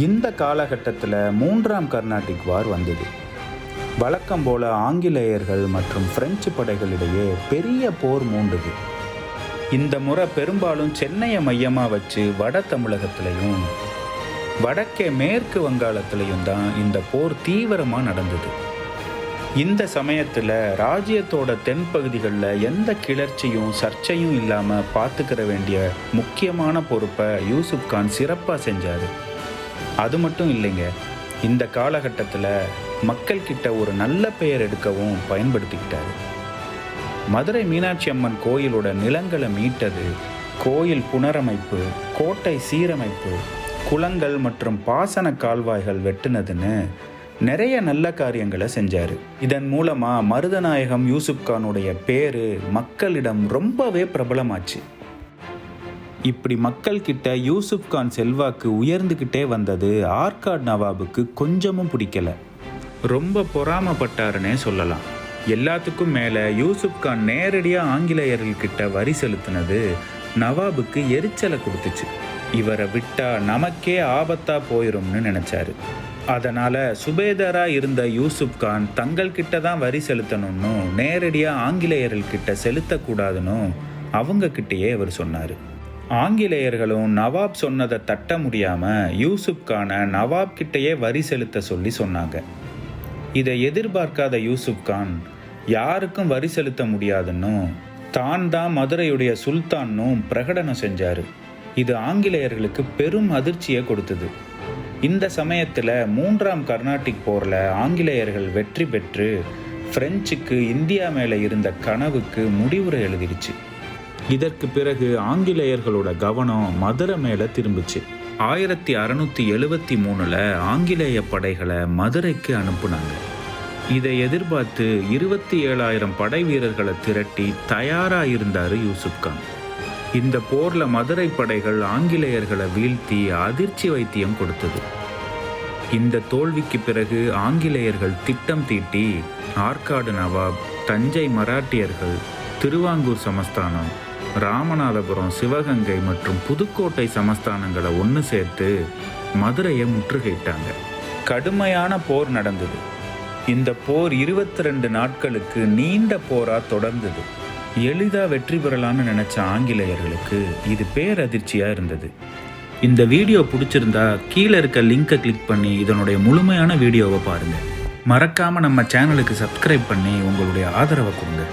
இந்த காலகட்டத்தில் 3ஆம் கர்நாடிக் வார் வந்தது. வழக்கம் போல ஆங்கிலேயர்கள் மற்றும் பிரெஞ்சு படைகளிடையே பெரிய போர் மூண்டது. இந்த முறை பெரும்பாலும் சென்னையை மையமாக வச்சு வட தமிழகத்திலையும் வடக்கே மேற்கு வங்காளத்திலையும் தான் இந்த போர் தீவிரமாக நடந்தது. இந்த சமயத்தில் ராஜ்யத்தோட தென்பகுதிகளில் எந்த கிளர்ச்சியும் சர்ச்சையும் இல்லாமல் பார்த்துக்கிற வேண்டிய முக்கியமான பொறுப்பை யூசுப் கான் சிறப்பாக செஞ்சார். அது மட்டும் இல்லைங்க, இந்த காலகட்டத்தில் மக்கள்கிட்ட ஒரு நல்ல பெயர் எடுக்கவும் பயன்படுத்திக்கிட்டாரு. மதுரை மீனாட்சி அம்மன் கோயிலோட நிலங்களை மீட்டது, கோயில் புனரமைப்பு, கோட்டை சீரமைப்பு, குளங்கள் மற்றும் பாசன கால்வாய்கள் வெட்டுனதுன்னு நிறைய நல்ல காரியங்களை செஞ்சார். இதன் மூலமாக மருதநாயகம் யூசுப் கானுடைய பேர் மக்களிடம் ரொம்பவே பிரபலமாச்சு. இப்படி மக்கள்கிட்ட யூசுப் கான் செல்வாக்கு உயர்ந்துக்கிட்டே வந்தது ஆற்காடு நவாபுக்கு கொஞ்சமும் பிடிக்கல. ரொம்ப பொறாமப்பட்டாருன்னே சொல்லலாம். எல்லாத்துக்கும் மேலே யூசுப் கான் நேரடியாக ஆங்கிலேயர்கள்கிட்ட வரி செலுத்தினது நவாபுக்கு எரிச்சலை கொடுத்துச்சு. இவரை விட்டா நமக்கே ஆபத்தா போயிரும்னு நினைச்சாரு. அதனால் சுபேதாராக இருந்த யூசுப் கான் தங்கள்கிட்ட தான் வரி செலுத்தணும்னு நேரடியாக ஆங்கிலேயர்கள்கிட்ட செலுத்தக்கூடாதுன்னு அவங்கக்கிட்டேயே அவர் சொன்னார். ஆங்கிலேயர்களும் நவாப் சொன்னதை தட்ட முடியாமல் யூசுப் கானை நவாப் கிட்டேயே வரி செலுத்த சொல்லி சொன்னாங்க. இதை எதிர்பார்க்காத யூசுப் கான் யாருக்கும் வரி செலுத்த முடியாதுன்னு தான் மதுரையுடைய சுல்தான்னும் பிரகடனம் செஞ்சார். இது ஆங்கிலேயர்களுக்கு பெரும் அதிர்ச்சியை கொடுத்தது. இந்த சமயத்தில் 3ஆம் கர்நாடிக் போரில் ஆங்கிலேயர்கள் வெற்றி பெற்று பிரெஞ்சுக்கு இந்தியா மேலே இருந்த கனவுக்கு முடிவுரை எழுதிடுச்சு. இதற்கு பிறகு ஆங்கிலேயர்களோட கவனம் மதுரை மேலே திரும்பிச்சு. 1673 ஆங்கிலேய படைகளை மதுரைக்கு அனுப்புனாங்க. இதை எதிர்பார்த்து 27,000 படை வீரர்களை திரட்டி தயாராக இருந்தார் யூசுப் கான். இந்த போரில் மதுரை படைகள் ஆங்கிலேயர்களை வீழ்த்தி அதிர்ச்சி வைத்தியம் கொடுத்தது. இந்த தோல்விக்கு பிறகு ஆங்கிலேயர்கள் திட்டம் தீட்டி ஆற்காடு நவாப், தஞ்சை மராட்டியர்கள், திருவாங்கூர் சமஸ்தானம், ராமநாதபுரம், சிவகங்கை மற்றும் புதுக்கோட்டை சமஸ்தானங்களை ஒன்று சேர்த்து மதுரையை முற்றுகையிட்டாங்க. கடுமையான போர் நடந்தது. இந்த போர் 22 நாட்களுக்கு நீண்ட போராக தொடர்ந்தது. எளிதாக வெற்றி பெறலான்னு நினச்ச ஆங்கிலேயர்களுக்கு இது பேரதிர்ச்சியாக இருந்தது. இந்த வீடியோ பிடிச்சிருந்தா கீழே இருக்க லிங்கை கிளிக் பண்ணி இதனுடைய முழுமையான வீடியோவை பாருங்கள். மறக்காமல் நம்ம சேனலுக்கு சப்ஸ்கிரைப் பண்ணி உங்களுடைய ஆதரவை கொடுங்க.